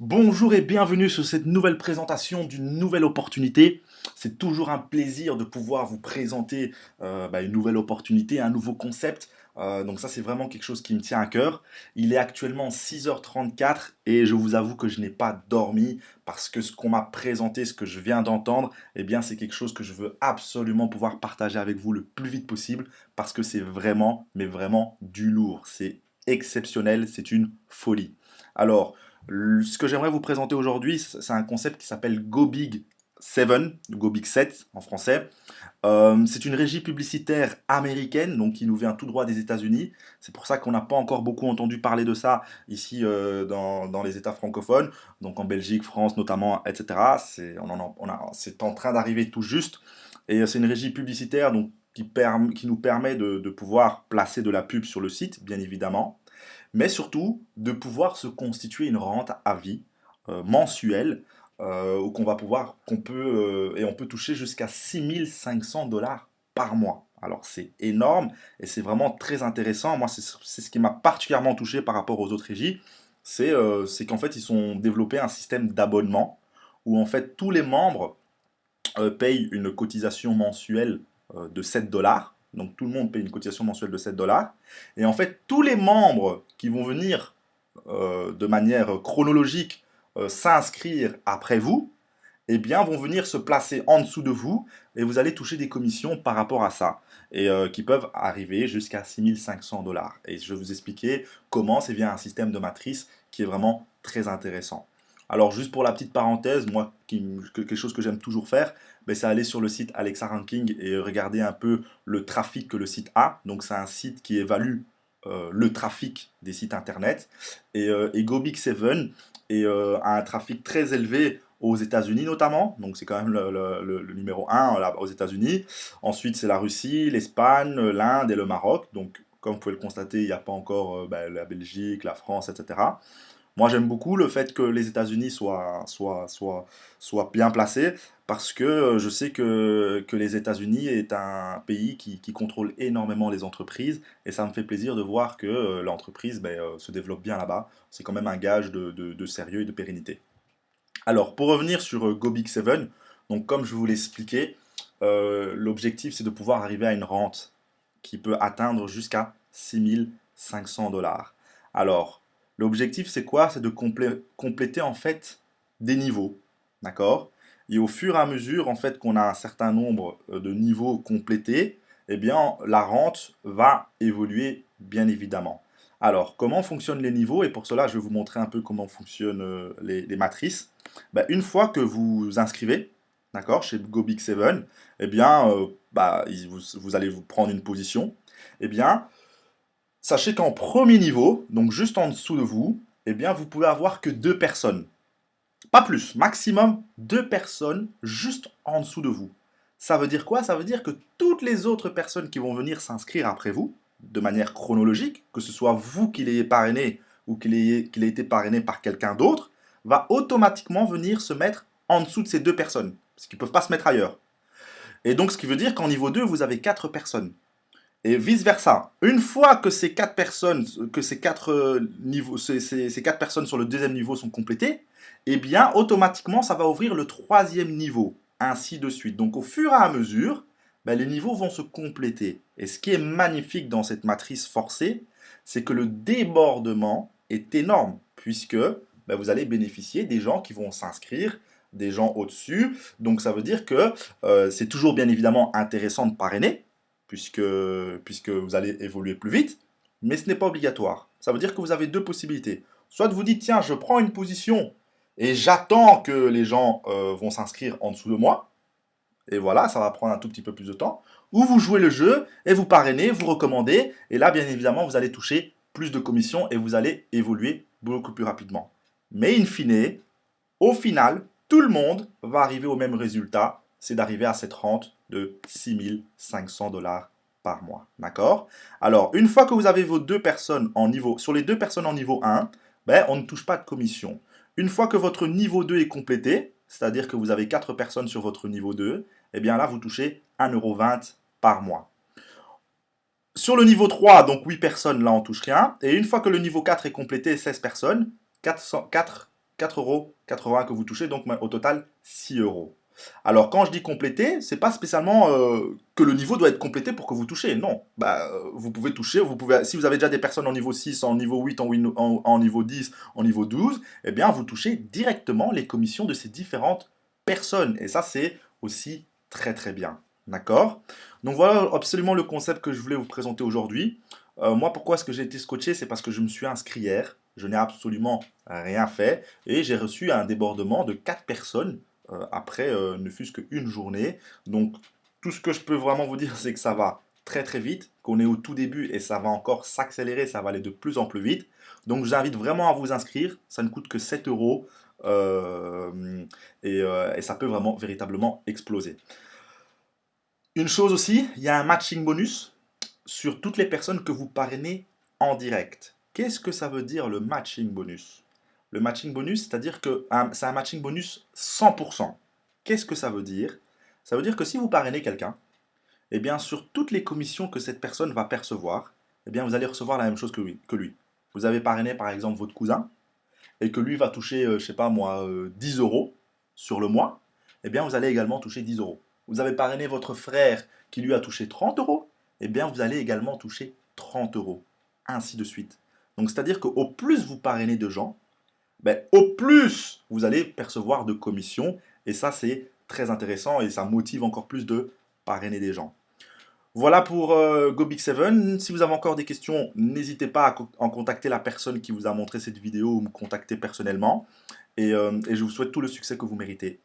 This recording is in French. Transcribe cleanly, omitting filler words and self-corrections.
Bonjour et bienvenue sur cette nouvelle présentation d'une nouvelle opportunité. C'est toujours un plaisir de pouvoir vous présenter une nouvelle opportunité, un nouveau concept. Donc ça, c'est vraiment quelque chose qui me tient à cœur. Il est actuellement 6h34 et je vous avoue que je n'ai pas dormi parce que ce qu'on m'a présenté, ce que je viens d'entendre, eh bien, c'est quelque chose que je veux absolument pouvoir partager avec vous le plus vite possible parce que c'est vraiment, mais vraiment du lourd. C'est exceptionnel, c'est une folie. Alors, ce que j'aimerais vous présenter aujourd'hui, c'est un concept qui s'appelle Go Big 7, Go Big 7 en français. C'est une régie publicitaire américaine, donc qui nous vient tout droit des États-Unis. C'est pour ça qu'on n'a pas encore beaucoup entendu parler de ça ici dans les États francophones, donc en Belgique, France notamment, etc. C'est en train d'arriver tout juste. Et c'est une régie publicitaire donc, qui nous permet de pouvoir placer de la pub sur le site, bien évidemment, mais surtout de pouvoir se constituer une rente à vie mensuelle où on peut toucher jusqu'à 6500 $ par mois. Alors c'est énorme et c'est vraiment très intéressant. Moi, c'est ce qui m'a particulièrement touché par rapport aux autres régies, c'est qu'en fait, ils ont développé un système d'abonnement où en fait tous les membres payent une cotisation mensuelle de 7 $. Donc tout le monde paye une cotisation mensuelle de 7 $. Et en fait, tous les membres qui vont venir de manière chronologique s'inscrire après vous, eh bien, vont venir se placer en dessous de vous et vous allez toucher des commissions par rapport à ça et qui peuvent arriver jusqu'à 6500 $. Et je vais vous expliquer comment c'est via un système de matrice qui est vraiment très intéressant. Alors, juste pour la petite parenthèse, moi, quelque chose que j'aime toujours faire, ben, c'est aller sur le site Alexa Ranking et regarder un peu le trafic que le site a. Donc, c'est un site qui évalue le trafic des sites internet. Et Gobix7 a un trafic très élevé aux États-Unis notamment, donc c'est quand même le numéro 1 aux États-Unis. Ensuite, c'est la Russie, l'Espagne, l'Inde et le Maroc. Donc, comme vous pouvez le constater, il n'y a pas encore la Belgique, la France, etc. Moi, j'aime beaucoup le fait que les États-Unis soient bien placés parce que je sais que les États-Unis est un pays qui contrôle énormément les entreprises et ça me fait plaisir de voir que l'entreprise se développe bien là-bas. C'est quand même un gage de sérieux et de pérennité. Alors, pour revenir sur Go Big 7, donc comme je vous l'ai expliqué, l'objectif c'est de pouvoir arriver à une rente qui peut atteindre jusqu'à 6500 $. Alors, l'objectif c'est quoi? C'est de compléter en fait des niveaux, d'accord? Et au fur et à mesure en fait qu'on a un certain nombre de niveaux complétés, eh bien la rente va évoluer bien évidemment. Alors, comment fonctionnent les niveaux? Et pour cela, je vais vous montrer un peu comment fonctionnent les matrices. Ben, une fois que vous vous inscrivez, d'accord, chez Go Big 7, eh bien, vous allez vous prendre une position. Eh bien, sachez qu'en premier niveau, donc juste en dessous de vous, eh bien, vous pouvez avoir que 2 personnes. Pas plus, maximum 2 personnes juste en dessous de vous. Ça veut dire quoi? Ça veut dire que toutes les autres personnes qui vont venir s'inscrire après vous, de manière chronologique, que ce soit vous qui l'ayez parrainé ou qu'il ait été parrainé par quelqu'un d'autre, va automatiquement venir se mettre en dessous de ces 2 personnes, parce qu'ils ne peuvent pas se mettre ailleurs. Et donc, ce qui veut dire qu'en niveau 2, vous avez 4 personnes. Et vice-versa. Une fois que ces 4 personnes, que ces 4 niveaux, ces 4 personnes sur le deuxième niveau sont complétées, eh bien, automatiquement, ça va ouvrir le troisième niveau, ainsi de suite. Donc, au fur et à mesure, les niveaux vont se compléter. Et ce qui est magnifique dans cette matrice forcée, c'est que le débordement est énorme, puisque vous allez bénéficier des gens qui vont s'inscrire, des gens au-dessus. Donc, ça veut dire que c'est toujours bien évidemment intéressant de parrainer, puisque vous allez évoluer plus vite, mais ce n'est pas obligatoire. Ça veut dire que vous avez 2 possibilités. Soit vous dites, tiens, je prends une position et j'attends que les gens vont s'inscrire en dessous de moi, et voilà, ça va prendre un tout petit peu plus de temps. Ou vous jouez le jeu et vous parrainez, vous recommandez, et là, bien évidemment, vous allez toucher plus de commissions et vous allez évoluer beaucoup plus rapidement. Mais in fine, au final, tout le monde va arriver au même résultat, c'est d'arriver à cette rente de 6500 $ par mois. D'accord? Alors, une fois que vous avez vos 2 personnes en niveau, sur les 2 personnes en niveau 1, on ne touche pas de commission. Une fois que votre niveau 2 est complété, c'est-à-dire que vous avez 4 personnes sur votre niveau 2, eh bien là, vous touchez 1,20 € par mois. Sur le niveau 3, donc 8 personnes, là on touche rien. Et une fois que le niveau 4 est complété, 16 personnes, 4 4,80 € que vous touchez, donc au total 6 euros. Alors quand je dis compléter, c'est pas spécialement que le niveau doit être complété pour que vous touchez, non. Bah, vous pouvez toucher, si vous avez déjà des personnes en niveau 6, en niveau 8, en niveau 10, en niveau 12, eh bien vous touchez directement les commissions de ces différentes personnes. Et ça c'est aussi très très bien. D'accord? Donc voilà absolument le concept que je voulais vous présenter aujourd'hui. Moi, pourquoi est-ce que j'ai été scotché? C'est parce que je me suis inscrit hier, je n'ai absolument rien fait, et j'ai reçu un débordement de 4 personnes après ne fût-ce qu'une journée. Donc tout ce que je peux vraiment vous dire, c'est que ça va très très vite, qu'on est au tout début et ça va encore s'accélérer, ça va aller de plus en plus vite. Donc j'invite vraiment à vous inscrire, ça ne coûte que 7 euros et ça peut vraiment véritablement exploser. Une chose aussi, il y a un matching bonus sur toutes les personnes que vous parrainez en direct. Qu'est-ce que ça veut dire le matching bonus? Le matching bonus, c'est-à-dire que c'est un matching bonus 100%. Qu'est-ce que ça veut dire? Ça veut dire que si vous parrainez quelqu'un, eh bien sur toutes les commissions que cette personne va percevoir, eh bien vous allez recevoir la même chose que lui. Vous avez parrainé par exemple votre cousin, et que lui va toucher, je sais pas moi, 10 euros sur le mois, eh bien vous allez également toucher 10 euros. Vous avez parrainé votre frère qui lui a touché 30 euros, eh bien vous allez également toucher 30 euros. Ainsi de suite. Donc c'est-à-dire qu'au plus vous parrainez de gens, ben, au plus vous allez percevoir de commissions. Et ça c'est très intéressant et ça motive encore plus de parrainer des gens. Voilà pour Go Big 7. Si vous avez encore des questions, n'hésitez pas à en contacter la personne qui vous a montré cette vidéo ou me contacter personnellement. Et je vous souhaite tout le succès que vous méritez.